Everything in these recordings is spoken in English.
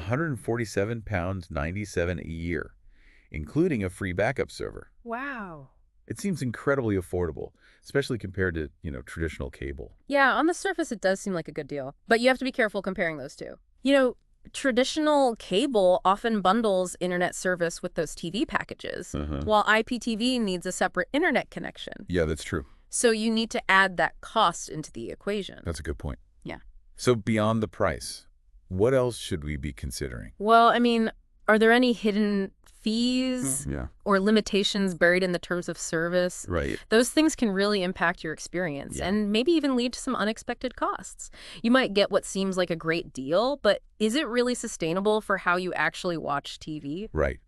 £147.97 a year, including a free backup server. Wow. It seems incredibly affordable, especially compared to, traditional cable. Yeah, on the surface, it does seem like a good deal. But you have to be careful comparing those two. Traditional cable often bundles internet service with those TV packages, while IPTV needs a separate internet connection. Yeah, that's true. So you need to add that cost into the equation. That's a good point. Yeah. So beyond the price, what else should we be considering? Well, are there any hidden fees or limitations buried in the terms of service? Right. Those things can really impact your experience and maybe even lead to some unexpected costs. You might get what seems like a great deal, but is it really sustainable for how you actually watch TV? Right.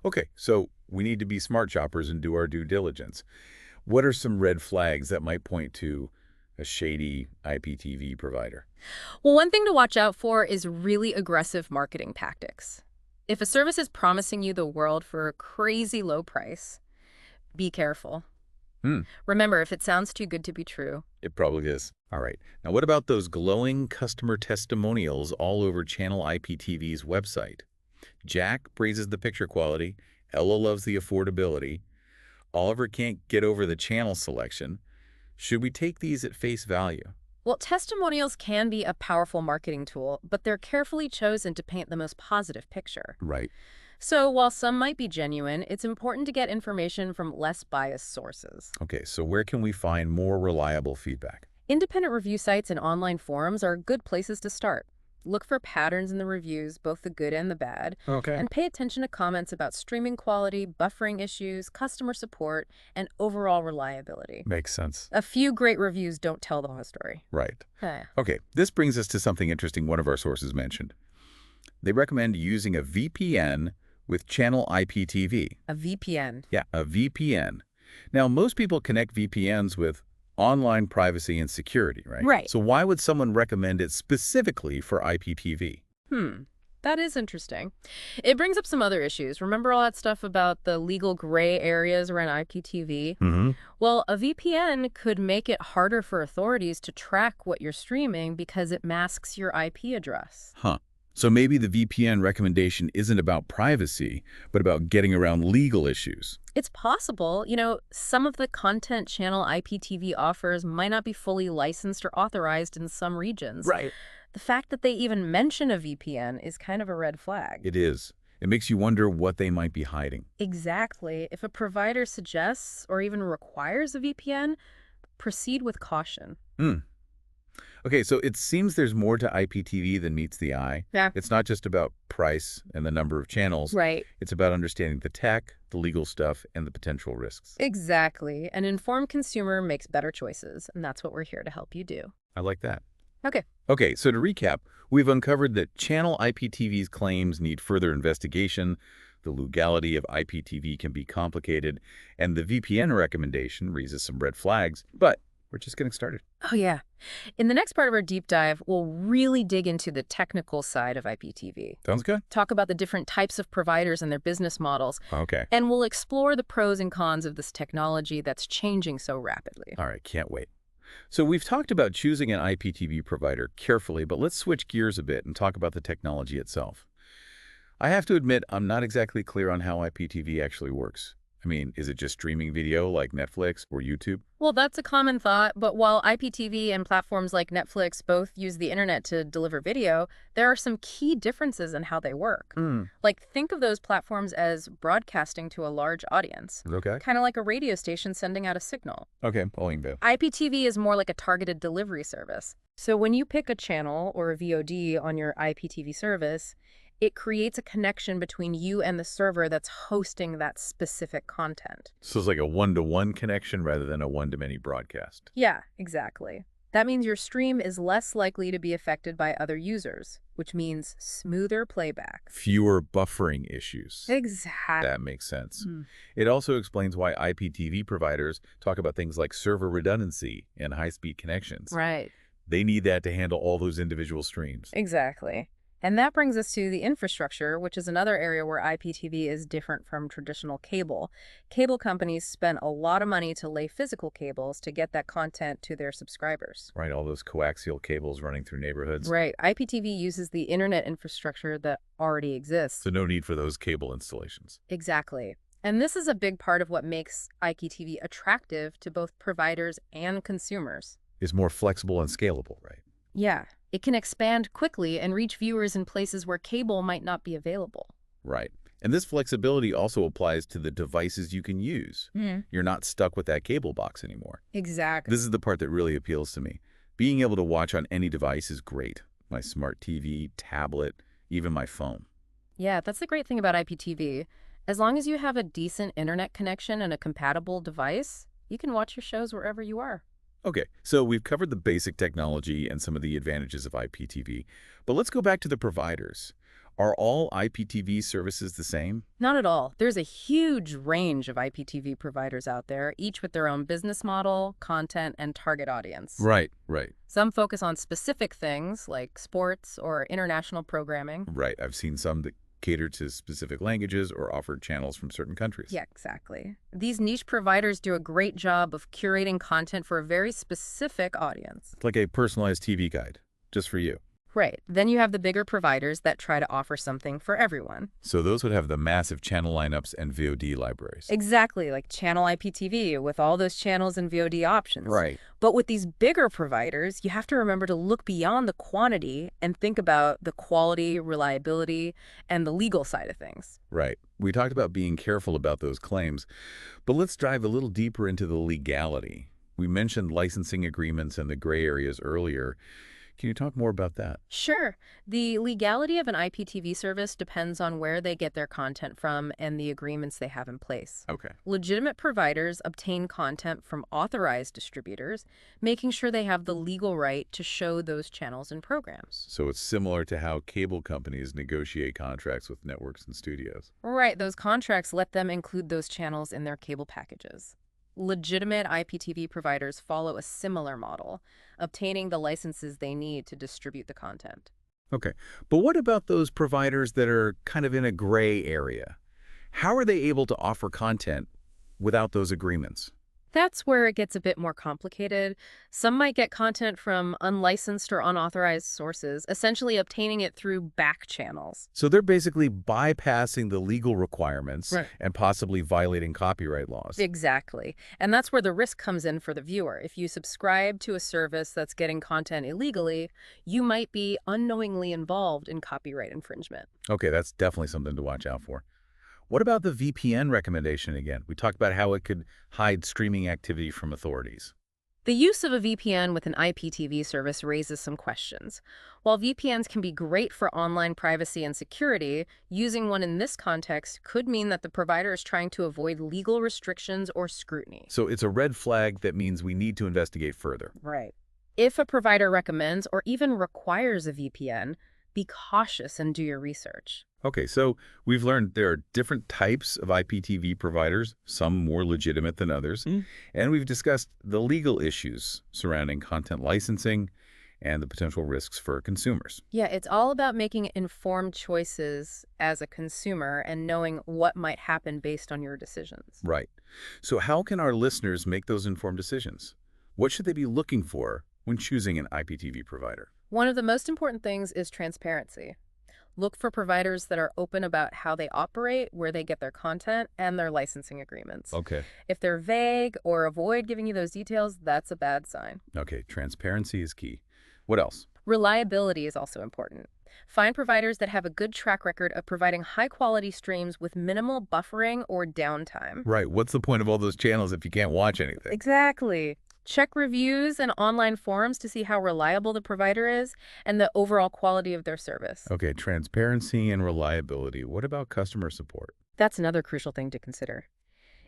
Okay, so we need to be smart shoppers and do our due diligence. What are some red flags that might point to a shady IPTV provider? Well, one thing to watch out for is really aggressive marketing tactics. If a service is promising you the world for a crazy low price, be careful. Remember, if it sounds too good to be true. It probably is. All right. Now, what about those glowing customer testimonials all over Channel-IPTV's website? Jack praises the picture quality. Ella loves the affordability. Oliver can't get over the channel selection. Should we take these at face value? Well, testimonials can be a powerful marketing tool, but they're carefully chosen to paint the most positive picture. Right. So while some might be genuine, it's important to get information from less biased sources. Okay, so where can we find more reliable feedback? Independent review sites and online forums are good places to start. Look for patterns in the reviews, both the good and the bad, and pay attention to comments about streaming quality, buffering issues, customer support, and overall reliability. Makes sense. A few great reviews don't tell the whole story. Right. Okay, this brings us to something interesting one of our sources mentioned. They recommend using a VPN with Channel-IPTV. A VPN. Yeah, a VPN. Now, most people connect VPNs with online privacy and security, right? Right. So why would someone recommend it specifically for IPTV? That is interesting. It brings up some other issues. Remember all that stuff about the legal gray areas around IPTV? Well, a VPN could make it harder for authorities to track what you're streaming because it masks your IP address. So maybe the VPN recommendation isn't about privacy, but about getting around legal issues. It's possible. Some of the content Channel-IPTV offers might not be fully licensed or authorized in some regions. Right. The fact that they even mention a VPN is kind of a red flag. It is. It makes you wonder what they might be hiding. Exactly. If a provider suggests or even requires a VPN, proceed with caution. Okay, so it seems there's more to IPTV than meets the eye. Yeah. It's not just about price and the number of channels. Right. It's about understanding the tech, the legal stuff, and the potential risks. Exactly. An informed consumer makes better choices, and that's what we're here to help you do. I like that. Okay, so to recap, we've uncovered that Channel-IPTV's claims need further investigation, the legality of IPTV can be complicated, and the VPN recommendation raises some red flags, but we're just getting started. Oh, yeah. In the next part of our deep dive, we'll really dig into the technical side of IPTV. Sounds good. Talk about the different types of providers and their business models. Okay. And we'll explore the pros and cons of this technology that's changing so rapidly. All right, can't wait. So we've talked about choosing an IPTV provider carefully, but let's switch gears a bit and talk about the technology itself. I have to admit, I'm not exactly clear on how IPTV actually works. Is it just streaming video like Netflix or YouTube? Well, that's a common thought, but while IPTV and platforms like Netflix both use the internet to deliver video, there are some key differences in how they work. Like, think of those platforms as broadcasting to a large audience. Okay. Kind of like a radio station sending out a signal. Okay, following Bill. IPTV is more like a targeted delivery service. So when you pick a channel or a VOD on your IPTV service, it creates a connection between you and the server that's hosting that specific content. So it's like a one-to-one connection rather than a one-to-many broadcast. Yeah, exactly. That means your stream is less likely to be affected by other users, which means smoother playback. Fewer buffering issues. Exactly. That makes sense. It also explains why IPTV providers talk about things like server redundancy and high-speed connections. Right. They need that to handle all those individual streams. Exactly. And that brings us to the infrastructure, which is another area where IPTV is different from traditional cable. Cable companies spend a lot of money to lay physical cables to get that content to their subscribers. Right, all those coaxial cables running through neighborhoods. Right. IPTV uses the internet infrastructure that already exists. So no need for those cable installations. Exactly. And this is a big part of what makes IPTV attractive to both providers and consumers. It's more flexible and scalable, right? Yeah, it can expand quickly and reach viewers in places where cable might not be available. Right. And this flexibility also applies to the devices you can use. You're not stuck with that cable box anymore. Exactly. This is the part that really appeals to me. Being able to watch on any device is great. My smart TV, tablet, even my phone. Yeah, that's the great thing about IPTV. As long as you have a decent internet connection and a compatible device, you can watch your shows wherever you are. Okay, so we've covered the basic technology and some of the advantages of IPTV, but let's go back to the providers. Are all IPTV services the same? Not at all. There's a huge range of IPTV providers out there, each with their own business model, content, and target audience. Right, right, Some focus on specific things like sports or international programming. right. I've seen some that cater to specific languages or offer channels from certain countries. Yeah, exactly. These niche providers do a great job of curating content for a very specific audience. It's like a personalized TV guide, just for you. Right. Then you have the bigger providers that try to offer something for everyone. So those would have the massive channel lineups and VOD libraries. Exactly, like Channel-IPTV with all those channels and VOD options. Right. But with these bigger providers, you have to remember to look beyond the quantity and think about the quality, reliability, and the legal side of things. Right. We talked about being careful about those claims, but let's dive a little deeper into the legality. We mentioned licensing agreements and the gray areas earlier. Can you talk more about that? Sure. The legality of an IPTV service depends on where they get their content from and the agreements they have in place. Okay. Legitimate providers obtain content from authorized distributors, making sure they have the legal right to show those channels and programs. So it's similar to how cable companies negotiate contracts with networks and studios. Right, those contracts let them include those channels in their cable packages. Legitimate IPTV providers follow a similar model, obtaining the licenses they need to distribute the content. Okay. But what about those providers that are kind of in a gray area? How are they able to offer content without those agreements? That's where it gets a bit more complicated. Some might get content from unlicensed or unauthorized sources, essentially obtaining it through back channels. So they're basically bypassing the legal requirements Right. and possibly violating copyright laws. Exactly. And that's where the risk comes in for the viewer. If you subscribe to a service that's getting content illegally, you might be unknowingly involved in copyright infringement. Okay, that's definitely something to watch out for. What about the VPN recommendation again? We talked about how it could hide streaming activity from authorities. The use of a VPN with an IPTV service raises some questions. While VPNs can be great for online privacy and security, using one in this context could mean that the provider is trying to avoid legal restrictions or scrutiny. So it's a red flag that means we need to investigate further. Right. If a provider recommends or even requires a VPN, be cautious and do your research. Okay, so we've learned there are different types of IPTV providers, some more legitimate than others, and we've discussed the legal issues surrounding content licensing and the potential risks for consumers. Yeah, it's all about making informed choices as a consumer and knowing what might happen based on your decisions. Right. So how can our listeners make those informed decisions? What should they be looking for when choosing an IPTV provider? One of the most important things is transparency. Look for providers that are open about how they operate, where they get their content, and their licensing agreements. Okay. If they're vague or avoid giving you those details, that's a bad sign. Okay, transparency is key. What else? Reliability is also important. Find providers that have a good track record of providing high-quality streams with minimal buffering or downtime. Right. What's the point of all those channels if you can't watch anything? Exactly. Check reviews and online forums to see how reliable the provider is and the overall quality of their service. Okay, transparency and reliability. What about customer support? That's another crucial thing to consider.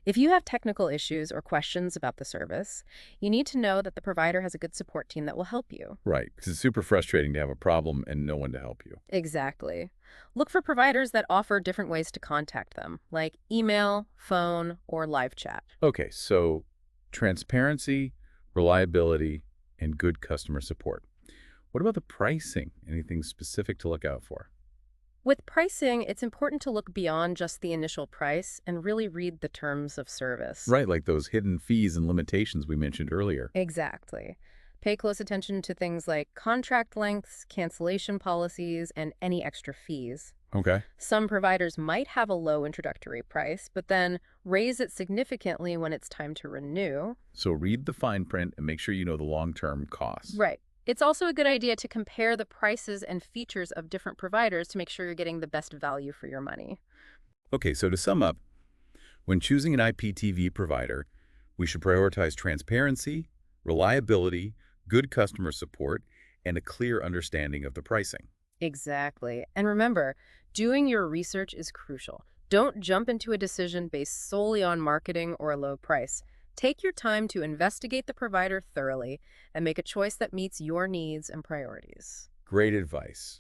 If you have technical issues or questions about the service, you need to know that the provider has a good support team that will help you. Right, because it's super frustrating to have a problem and no one to help you. Exactly. Look for providers that offer different ways to contact them, like email, phone, or live chat. Okay, so transparency, reliability, and good customer support. What about the pricing? Anything specific to look out for? With pricing, it's important to look beyond just the initial price and really read the terms of service. Right, like those hidden fees and limitations we mentioned earlier. Exactly. Pay close attention to things like contract lengths, cancellation policies, and any extra fees. Okay. Some providers might have a low introductory price, but then raise it significantly when it's time to renew. So read the fine print and make sure you know the long-term costs. Right. It's also a good idea to compare the prices and features of different providers to make sure you're getting the best value for your money. Okay, so to sum up, when choosing an IPTV provider, we should prioritize transparency, reliability, good customer support, and a clear understanding of the pricing. Exactly. And remember, doing your research is crucial. Don't jump into a decision based solely on marketing or a low price. Take your time to investigate the provider thoroughly and make a choice that meets your needs and priorities. Great advice.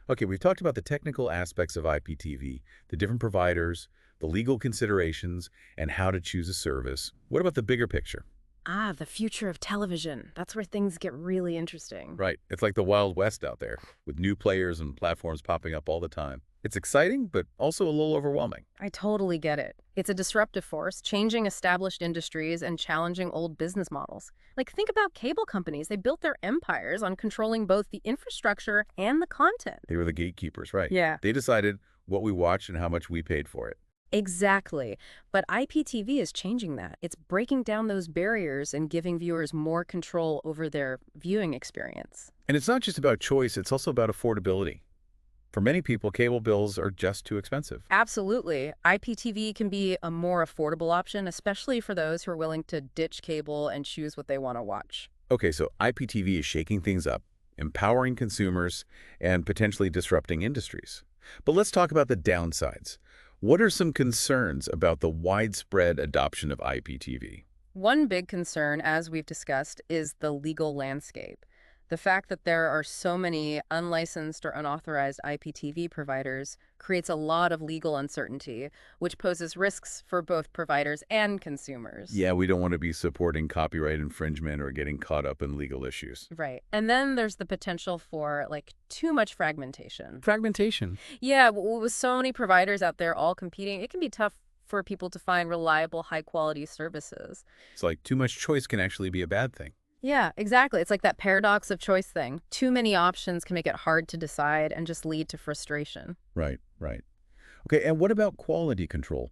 Okay, we've talked about the technical aspects of IPTV, the different providers, the legal considerations, and how to choose a service. What about the bigger picture? Ah, the future of television. That's where things get really interesting. Right, it's like the Wild West out there, with new players and platforms popping up all the time. It's exciting, but also a little overwhelming. I totally get it. It's a disruptive force, changing established industries and challenging old business models. Like, think about cable companies. They built their empires on controlling both the infrastructure and the content. They were the gatekeepers, right? Yeah. They decided what we watched and how much we paid for it. Exactly. But IPTV is changing that. It's breaking down those barriers and giving viewers more control over their viewing experience. And it's not just about choice, it's also about affordability. For many people, cable bills are just too expensive. Absolutely. IPTV can be a more affordable option, especially for those who are willing to ditch cable and choose what they want to watch. Okay, so IPTV is shaking things up, empowering consumers, and potentially disrupting industries. But let's talk about the downsides. What are some concerns about the widespread adoption of IPTV? One big concern, as we've discussed, is the legal landscape. The fact that there are so many unlicensed or unauthorized IPTV providers creates a lot of legal uncertainty, which poses risks for both providers and consumers. Yeah, we don't want to be supporting copyright infringement or getting caught up in legal issues. Right. And then there's the potential for, like, too much fragmentation. Fragmentation. Yeah, with so many providers out there all competing, it can be tough for people to find reliable, high-quality services. It's like too much choice can actually be a bad thing. Yeah, exactly. It's like that paradox of choice thing. Too many options can make it hard to decide and just lead to frustration. Right, right. Okay, and what about quality control?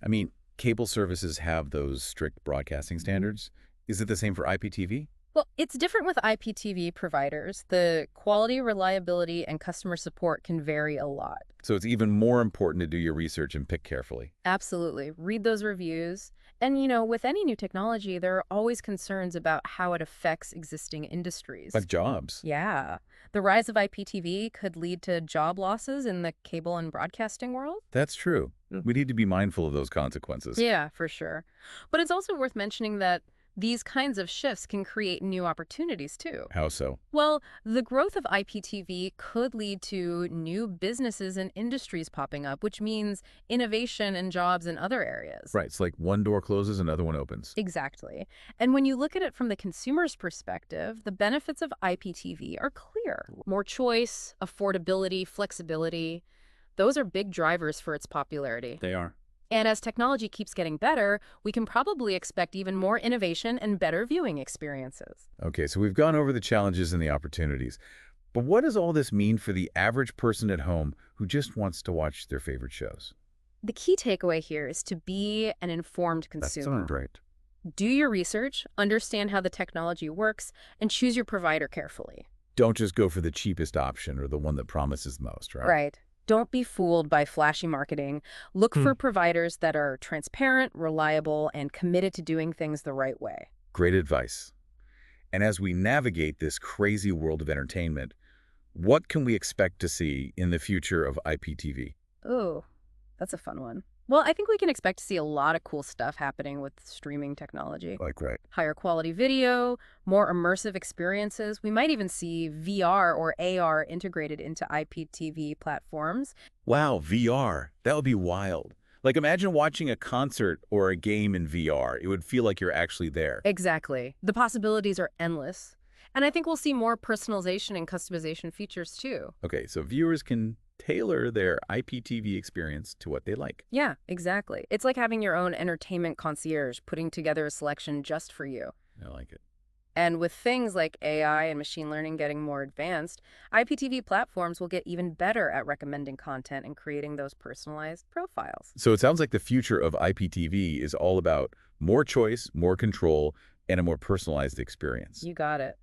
I mean, cable services have those strict broadcasting standards. Is it the same for IPTV? Well, it's different with IPTV providers. The quality, reliability, and customer support can vary a lot. So it's even more important to do your research and pick carefully. Absolutely. Read those reviews. And, with any new technology, there are always concerns about how it affects existing industries. Like jobs. Yeah. The rise of IPTV could lead to job losses in the cable and broadcasting world. That's true. We need to be mindful of those consequences. Yeah, for sure. But it's also worth mentioning that these kinds of shifts can create new opportunities, too. How so? Well, the growth of IPTV could lead to new businesses and industries popping up, which means innovation and jobs in other areas. Right, it's like one door closes, another one opens. Exactly. And when you look at it from the consumer's perspective, the benefits of IPTV are clear. More choice, affordability, flexibility. Those are big drivers for its popularity. They are. And as technology keeps getting better, we can probably expect even more innovation and better viewing experiences. Okay, so we've gone over the challenges and the opportunities. But what does all this mean for the average person at home who just wants to watch their favorite shows? The key takeaway here is to be an informed consumer. Right. Do your research, understand how the technology works, and choose your provider carefully. Don't just go for the cheapest option or the one that promises most, right? Right. Don't be fooled by flashy marketing. Look for providers that are transparent, reliable, and committed to doing things the right way. Great advice. And as we navigate this crazy world of entertainment, what can we expect to see in the future of IPTV? Ooh, that's a fun one. Well, I think we can expect to see a lot of cool stuff happening with streaming technology. Like, right. Higher quality video, more immersive experiences. We might even see VR or AR integrated into IPTV platforms. Wow, VR. That would be wild. Like, imagine watching a concert or a game in VR. It would feel like you're actually there. Exactly. The possibilities are endless. And I think we'll see more personalization and customization features too. Okay, so viewers can tailor their IPTV experience to what they like. Yeah, exactly. It's like having your own entertainment concierge, putting together a selection just for you. I like it. And with things like AI and machine learning getting more advanced, IPTV platforms will get even better at recommending content and creating those personalized profiles. So it sounds like the future of IPTV is all about more choice, more control, and a more personalized experience. You got it.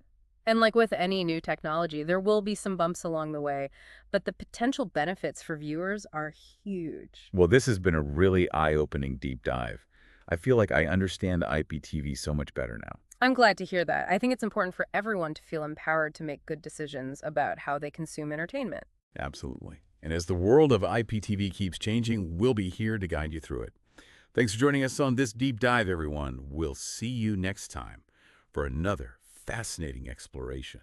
And like with any new technology, there will be some bumps along the way, but the potential benefits for viewers are huge. Well, this has been a really eye-opening deep dive. I feel like I understand IPTV so much better now. I'm glad to hear that. I think it's important for everyone to feel empowered to make good decisions about how they consume entertainment. Absolutely. And as the world of IPTV keeps changing, we'll be here to guide you through it. Thanks for joining us on this deep dive, everyone. We'll see you next time for another fascinating exploration.